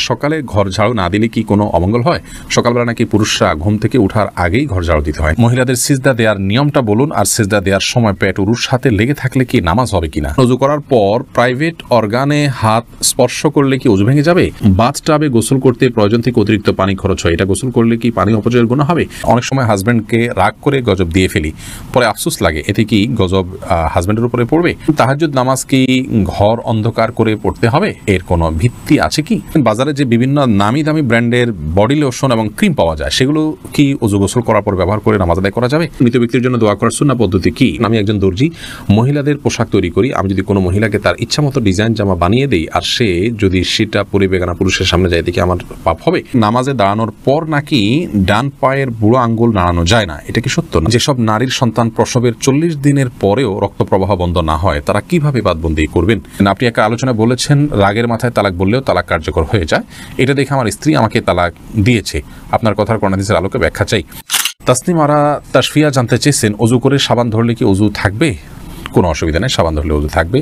সকালে ঘর ঝাড়ু না দিলে কি কোনো অমঙ্গল হয়? সকালবেলা নাকি পুরুষরা ঘুম থেকে ওঠার আগেই ঘর ঝাড়ু দিতে হয়। মহিলাদের সিজদা দেওয়ার নিয়মটা বলুন, আর সিজদা দেওয়ার সময় পেট উরুর সাথে লেগে থাকলে কি নামাজ হবে কিনা? ওযু করার পর প্রাইভেট অর্গানে হাত স্পর্শ করলে কি ওযু ভেঙে যাবে? বাথটাবে গোসল করতে প্রয়োজন থেকে অতিরিক্ত পানি খরচ হয়, এটা গোসল করলে কি পানি অপচয়ের গুনাহ হবে? অনেক সময় হাজব্যান্ডকে রাগ করে গজব দিয়ে ফেলি, পরে আফসোস লাগে, এতে কি গজব হাজব্যান্ডের উপরে পড়বে? তাহাজ্জুদ নামাজ কি ঘর অন্ধকার করে পড়তে হবে? এর কোনো ভিত্তি আছে কি? বাজারে যে বিভিন্ন নামি দামি ব্র্যান্ডের বডি লোশন এবং ক্রিম পাওয়া যায়, সেগুলো কি ওযু গোসল করার পর ব্যবহার করে নামাজ আদায় করা যাবে? মৃত ব্যক্তির জন্য দোয়া করার সুন্নাহ পদ্ধতি কি? আমি একজন দর্জি, মহিলাদের পোশাক তৈরি করি। আমি যদি কোনো মহিলাকে তার ইচ্ছা মতো ডিজাইন জামা বানিয়ে দেই আর সে যদি সেটা পরে বেগানা পুরুষের সামনে যায়, দেখি আমার পাপ হবে? নামাজে দাঁড়ানোর পর নাকি ডান পায়ের বুড়ো আঙ্গুল নাড়ানো যায় না, এটা কি সত্য? না, যেসব নারীর সন্তান প্রসবের 40 দিনের পরেও রক্ত প্রবাহ বন্ধ না হয়, তারা কিভাবে বাদবন্দি করবেন? আপনি একটা আলোচনা বলেছেন, রাগের মাথায় তালাক বললেও তালাক কার্যকর হয়ে যায়, এটা দেখে আমার স্ত্রী আমাকে তালাক দিয়েছে, আপনার কথার কোরআন হাদিসের আলোকে ব্যাখ্যা চাই। তাসনিম আরা তাশফিয়া জানতে চেয়েছেন, ওযু করে সাবান ধরলে কি ওযু থাকবে? কোনো অসুবিধা নেই, সাবান ধরলে ওযু থাকবে।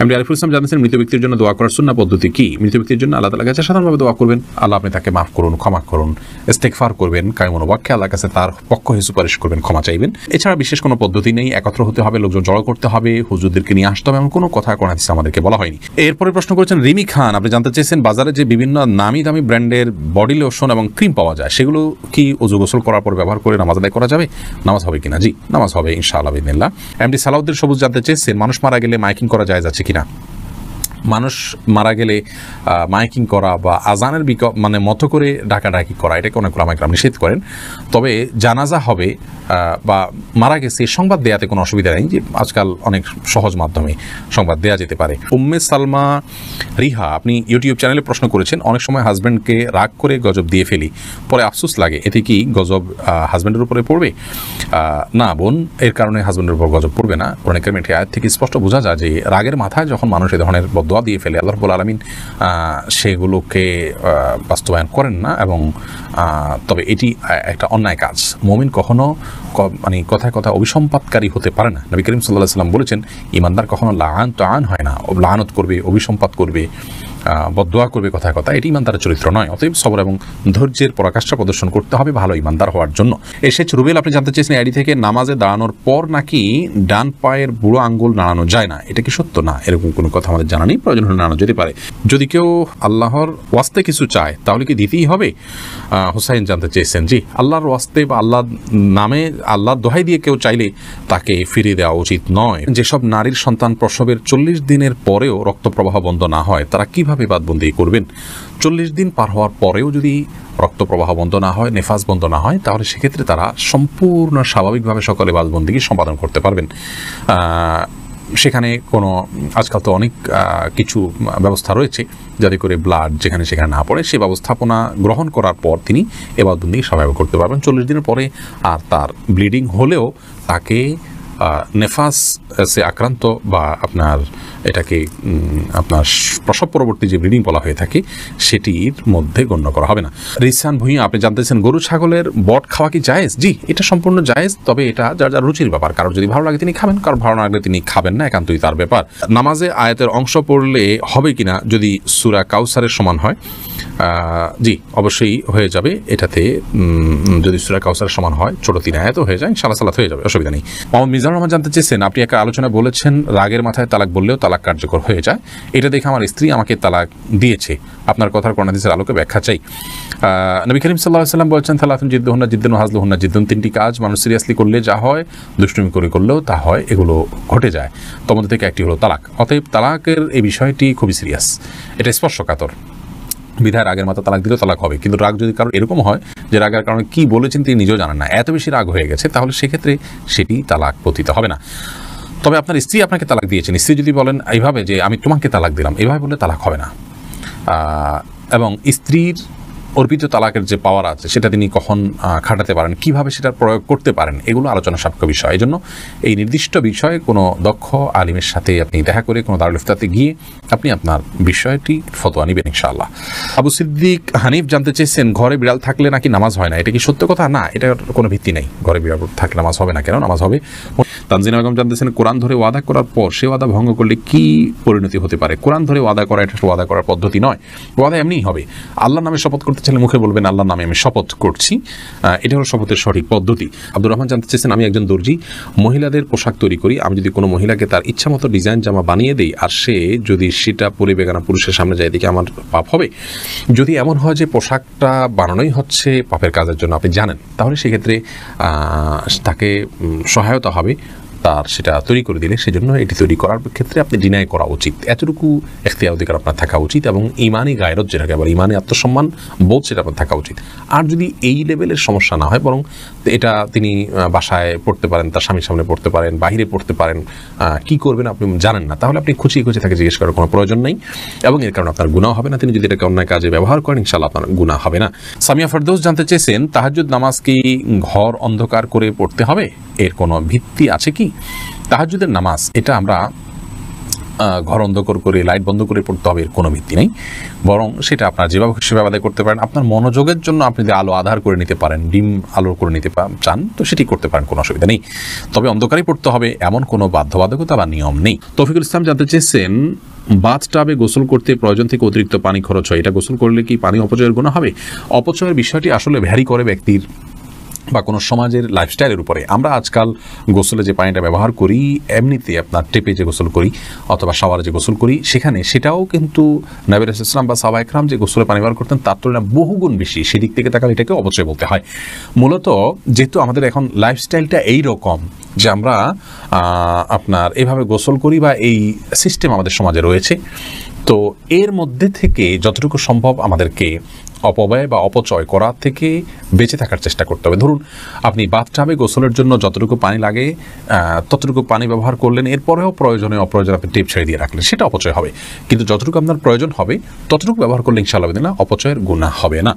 এমডি আরিফুল ইসলাম জানতেছেন, মৃত ব্যক্তির জন্য দোয়া করার সুন্নাহ পদ্ধতি কি? মৃত ব্যক্তির জন্য আল্লাহ তাআলার কাছে সাধারণভাবে দোয়া করবেন, আল্লাহ আপনি তাকে মাফ করুন, ক্ষমা করুন, ইস্তেগফার করবেন, কায়মন ওয়াক্যে আল্লাহর কাছে তার পক্ষ হয়ে সুপারিশ করবেন, ক্ষমা চাইবেন। এছাড়া বিশেষ কোনো পদ্ধতি নেই, একত্র হতে হবে, লোকজন জড়ো করতে হবে, হুজুরদেরকে নিয়ে আসতে হবে, এমন কোনো কথা কোরআন হাদিসে আমাদেরকে বলা হয়নি। এরপরে প্রশ্ন করেছেন রিমি খান, আপনি জানতে চেয়েছেন, বাজারে যে বিভিন্ন নামি দামি ব্র্যান্ডের বডি লোশন এবং ক্রিম পাওয়া যায়, সেগুলো কি ওযু গোসল করার পর ব্যবহার করে নামাজ আদায় করা যাবে? নামাজ হবে কিনা? জি, নামাজ হবে ইনশাআল্লাহ বিইذنিল্লাহ। এমডি সালাউদ্দিন সবুজ জানতে চেয়েছেন, মানুষ মারা গেলে মাইকিং করা জায়েজ আছে কিনা? মানুষ মারা গেলে মাইকিং করা বা আজানের মানে মতো করে ডাকাডাকি করা, এটাকে অনেক ওলামায়ে কেরাম নিষেধ করেন। তবে জানাজা হবে বা মারা গেছে সংবাদ দেওয়াতে কোনো অসুবিধা নেই, যে আজকাল অনেক সহজ মাধ্যমে সংবাদ দেওয়া যেতে পারে। উম্মে সালমা রিহা, আপনি ইউটিউব চ্যানেলে প্রশ্ন করেছেন, অনেক সময় হাজব্যান্ডকে রাগ করে গজব দিয়ে ফেলি, পরে আফসোস লাগে, এতে কি গজব হাজব্যান্ডের উপরে পড়বে? না বোন, এর কারণে হাজব্যান্ডের উপর গজব পড়বে না। কোরআন কারীমের আয়াত থেকে স্পষ্ট বোঝা যায় যে রাগের মাথায় যখন মানুষ এই ধরনের বদদোয়া দিয়ে ফেলে, আল্লাহ রাব্বুল আলামিন সেগুলোকে বাস্তবায়ন করেন না, এবং তবে এটি একটা অন্যায় কাজ। মুমিন কখনো মানে কথায় কথা অভিসম্পাতকারী হতে পারে না। নবী করিম সাল্লাল্লাহু আলাইহি ওয়াসাল্লাম বলেছেন, ঈমানদার কখনো লাআন হয় না, লাআনত করবে, অভিসম্পাত করবে, বদদোয়া করবে কথায় কথা, এটি ঈমানদারের চরিত্র নয়। অতএব সবর এবং ধৈর্যের পরাকাষ্ঠা প্রদর্শন করতে হবে ভালো ঈমানদার হওয়ার জন্য। এসেছ রুবেল, আপনি জানতে চেয়েছেন আইডি থেকে, নামাজে দাঁড়ানোর পর নাকি ডান পায়ের বুড়ো আঙ্গুল নাড়ানো যায় না, এটা কি সত্য? না, এরকম কোনো কথা আমাদের জানা নেই, প্রয়োজন হলে নাড়ানো যেতে পারে। যদি কেউ আল্লাহর ওয়াস্তে কিছু চায় তাহলে কি দিতেই হবে? হুসাইন জানতে চেয়েছেন, জি, আল্লাহর ওয়াস্তে বা আল্লাহর নামে, আল্লাহর দোহাই দিয়ে কেউ চাইলে তাকে ফিরিয়ে দেওয়া উচিত নয়। যেসব নারীর সন্তান প্রসবের 40 দিনের পরেও রক্ত প্রবাহ বন্ধ না হয়, তারা কিভাবে বাদবন্দি করবেন? 40 দিন পার হওয়ার পরেও যদি রক্ত প্রবাহ বন্ধ না হয়, নেফাস বন্ধ না হয়, তাহলে সেক্ষেত্রে তারা সম্পূর্ণ স্বাভাবিকভাবে সকালে বাদবন্দিকে সম্পাদন করতে পারবেন। সেখানে কোনো, আজকাল তো অনেক কিছু ব্যবস্থা রয়েছে যাতে করে ব্লাড যেখানে সেখানে না পড়ে, সেই ব্যবস্থাপনা গ্রহণ করার পর তিনি এবাদতবন্দি স্বাভাবিক করতে পারবেন। 40 দিনের পরে আর তার ব্লিডিং হলেও তাকে নেফাস সে আক্রান্ত বা আপনার এটাকে আপনার প্রসব পরবর্তী যে ব্লিডিং বলা হয়ে থাকে, সেটির মধ্যে গণ্য করা হবে না। রিসান ভুঁইয়া, আপনি জানতেছেন, গরু ছাগলের বট খাওয়া কি জায়েজ? জি, এটা সম্পূর্ণ জায়েজ, তবে এটা যার যার রুচির ব্যাপার। কারোর যদি ভালো লাগে তিনি খাবেন, কারোর ভালো না লাগলে তিনি খাবেন না, একান্তই তার ব্যাপার। নামাজে আয়াতের অংশ পড়লে হবে কিনা যদি সূরা কাউসারের সমান হয়? জি, অবশ্যই হয়ে যাবে। এটাতে যদি সূরা কাউসারের সমান হয়, ছোট 3 আয়াতও হয়ে যায়, ইনশাআল্লাহ সালাত হয়ে যাবে, অসুবিধা নেই। মোহাম্মদ মিজানুর রহমান জানতে চেয়েছেন, আপনি একটা আলোচনা বলেছেন, রাগের মাথায় তালাক বললেও তালাক কার্যকর হয়ে যায়, এটা দেখে আমার স্ত্রী আমাকে তালাক দিয়েছে, আপনার কথার কোরআন হাদিসের আলোকে ব্যাখ্যা চাই। নবী করিম সাল্লাল্লাহু আলাইহি ওয়াসাল্লাম বলেছেন, সালাতুন জিদ্দুহুন্না জিদ্দুন ওয়া হাজলুহুন্না জিদ্দুন, 3টি কাজ মানুষ সিরিয়াসলি করলে যা হয়, দুষ্টুমি করে করলেও তা হয়, এগুলো ঘটে যায়, তোমাদের থেকে একটি হলো তালাক। অতএব তালাকের এই বিষয়টি খুবই সিরিয়াস, এটা স্পর্শকাতর। বিধায় রাগের মাথা তালাক দিলেও তালাক হবে, কিন্তু রাগ যদি কারো এরকম হয় যে রাগের কারণে কি বলেছেন তিনি নিজেও জানেন না, এত বেশি রাগ হয়ে গেছে, তাহলে সেক্ষেত্রে সেটি তালাক পতিত হবে না। তবে আপনার স্ত্রী আপনাকে তালাক দিয়েছেন, স্ত্রী যদি বলেন এইভাবে যে আমি তোমাকে তালাক দিলাম, এভাবে বললে তালাক হবে না। এবং স্ত্রীর অর্পিত তালাকের যে পাওয়ার আছে সেটা তিনি কখন খাটাতে পারেন, কিভাবে সেটা প্রয়োগ করতে পারেন, এগুলো আলোচনা সাপেক্ষ বিষয়। এই জন্য এই নির্দিষ্ট বিষয়ে কোনো দক্ষ আলিমের সাথে আপনি দেখা করে কোনো দারুল ইফতাতে গিয়ে আপনি আপনার বিষয়টি ফতোয়া নেবেন ইনশাআল্লাহ। আবু সিদ্দিক হানিফ জানতে চেয়েছেন, ঘরে বিড়াল থাকলে নাকি নামাজ হয় না, এটা কি সত্য কথা? না, এটার কোনো ভিত্তি নেই। ঘরে বিড়াল থাকলে নামাজ হবে না, কেন নামাজ হবে। তানজিনা বেগম জানতেছেন কোরআন ধরে ওয়াদা করার পর সে ওয়াদা ভঙ্গ করলে কি পরিণতি হতে পারে? কোরআন ধরে ওয়াদা করা এটা ওয়াদা করার পদ্ধতি নয়, ওয়াদা এমনিই হবে। আল্লাহর নামে শপথ করতে চাইলে মুখে বলবেন আল্লাহর নামে আমি শপথ করছি, এটা হলো শপথের সঠিক পদ্ধতি। আব্দুর রহমান জানতে চেয়েছেন আমি একজন দর্জি, মহিলাদের পোশাক তৈরি করি, আমি যদি কোনো মহিলাকে তার ইচ্ছা মতো ডিজাইন জামা বানিয়ে দিই আর সে যদি সেটা পরে বেগানা পুরুষের সামনে যায় দেখে আমার পাপ হবে? যদি এমন হয় যে পোশাকটা বানানোই হচ্ছে পাপের কাজের জন্য আপনি জানেন, তাহলে সেক্ষেত্রে তাকে সহায়তা হবে তার সেটা তৈরি করে দিলে। সেজন্য এটি তৈরি করার ক্ষেত্রে আপনি ডিনাই করা উচিত, এতটুকু এখতিয়ার অধিকার আপনার থাকা উচিত এবং ইমানি গায়রত যেটাকে আবার ইমানি আত্মসম্মান বোধ সেটা আপনার থাকা উচিত। আর যদি এই লেভেলের সমস্যা না হয়, বরং এটা তিনি বাসায় পড়তে পারেন, তার স্বামীর সামনে পড়তে পারেন, বাহিরে পড়তে পারেন, কি করবেন আপনি জানেন না, তাহলে আপনি খুঁচিয়ে তাকে জিজ্ঞেস করার কোনো প্রয়োজন নেই এবং এর কারণে আপনার গুনাহ হবে না। তিনি যদি এটাকে অন্যায় কাজে ব্যবহার করেন ইনশাআল্লাহ আপনার গুনাহ হবে না। সামিয়া ফেরদৌস জানতে চেয়েছেন তাহাজ্জুদ নামাজ কি ঘর অন্ধকার করে পড়তে হবে, এর কোনো ভিত্তি আছে কি? তাহাজ্জুদের নামাজ এটা আমরা ঘর অন্ধকার করে লাইট বন্ধ করে পড়তে হবে এর কোনো ভিত্তি নেই, বরং সেটা আপনার যেভাবে সেভাবে আদায় করতে পারেন। আপনার মনোযোগের জন্য আপনি যদি আলো আধার করে নিতে পারেন, ডিম আলো করে নিতে চান তো সেটি করতে পারেন, কোনো অসুবিধা নেই। তবে অন্ধকারই পড়তে হবে এমন কোনো বাধ্যবাধকতা বা নিয়ম নেই। তৌফিকুল ইসলাম জানতে চেয়েছেন বাথটাবে গোসল করতে প্রয়োজন থেকে অতিরিক্ত পানি খরচ হয়, এটা গোসল করলে কি পানি অপচয়ের গুনাহ হবে? অপচয়ের বিষয়টি আসলে ভ্যারি করে ব্যক্তির বা কোনো সমাজের লাইফস্টাইলের উপরে। আমরা আজকাল গোসলে যে পানিটা ব্যবহার করি, এমনিতে আপনার টেপে যে গোসল করি অথবা শাওয়ারে যে গোসল করি, সেটাও কিন্তু নবী রাসূলুল্লাহ সাল্লাল্লাহু আলাইহি ওয়াসাল্লাম বা সাহাবায়ে কেরাম যে গোসলে পানি ব্যবহার করতেন তার তুলনায় বহুগুণ বেশি। সেদিক থেকে তাকালে এটাকে অপচয় বলতে হয়। মূলত যেহেতু আমাদের এখন লাইফস্টাইলটা এই রকম যে আমরা আপনার এভাবে গোসল করি বা এই সিস্টেম আমাদের সমাজে রয়েছে, তো এর মধ্যে থেকে যতটুকু সম্ভব আমাদেরকে অপব্যয় বা অপচয় করা থেকে বেঁচে থাকার চেষ্টা করতে হবে। ধরুন আপনি বাথটাবে গোসলের জন্য যতটুকু পানি লাগে ততটুকু পানি ব্যবহার করলেন, এরপরেও প্রয়োজনে অপ্রয়োজনে আপনি টেপ ছেড়ে দিয়ে রাখলেন, সেটা অপচয় হবে। কিন্তু যতটুকু আপনার প্রয়োজন হবে ততটুকু ব্যবহার করলে ইনশাআল্লাহ অপচয়ের গুনাহ হবে না।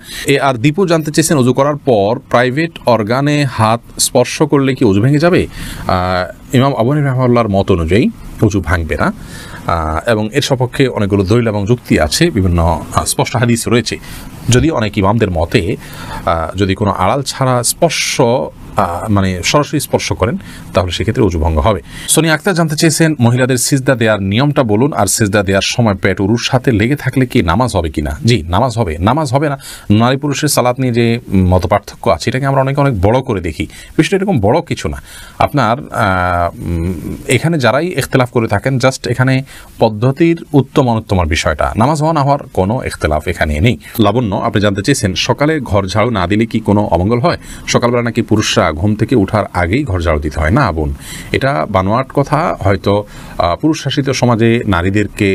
আর দীপু জানতে চেয়েছেন ওযু করার পর প্রাইভেট অর্গানে হাত স্পর্শ করলে কি ওযু ভেঙে যাবে? ইমাম আবু হানিফা রাহিমাহুল্লাহর মত অনুযায়ী ওযু ভাঙবে না এবং এর সপক্ষে অনেকগুলো দলিল এবং যুক্তি আছে, বিভিন্ন স্পষ্ট হাদিস রয়েছে। যদি অনেক ইমামদের মতে যদি কোনো আড়াল ছাড়া স্পর্শ মানে সরাসরি স্পর্শ করেন তাহলে সেক্ষেত্রে ওযু ভঙ্গ হবে। সোনিয়া আক্তার জানতে চেয়েছেন মহিলাদের সিজদা দেওয়ার নিয়মটা বলুন, আর সিজদা দেওয়ার সময় পেট উরুর সাথে লেগে থাকলে কি নামাজ হবে কিনা? জি, নামাজ হবে না। নারী পুরুষের সালাত নিয়ে যে মত পার্থক্য আছে এটাকে আমরা অনেক বড় করে দেখি, বিষয়টা এরকম বড় কিছু না। আপনার এখানে যারাই ইখতিলাফ করে থাকেন জাস্ট এখানে পদ্ধতির উত্তম অনুত্তমার বিষয়টা, নামাজ হওয়া না হওয়ার কোনো ইখতিলাফ এখানে নেই। লাবণ্য আপনি জানতে চেয়েছেন সকালে ঘর ঝাড়ু না দিলে কি কোনো অমঙ্গল হয়? সকালবেলা নাকি পুরুষরা ঘুম থেকে উঠার আগেই ঘর ঝাড়ু দিতে হয়। না বোন, এটা বানোয়াট কথা। হয়তো পুরুষ শাসিত সমাজে নারীদেরকে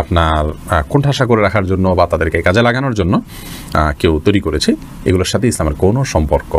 আপনার কোণঠাসা করে রাখার জন্য বা তাদেরকে কাজে লাগানোর জন্য কেউ তৈরি করেছে, এগুলোর সাথে ইসলামের কোনো সম্পর্ক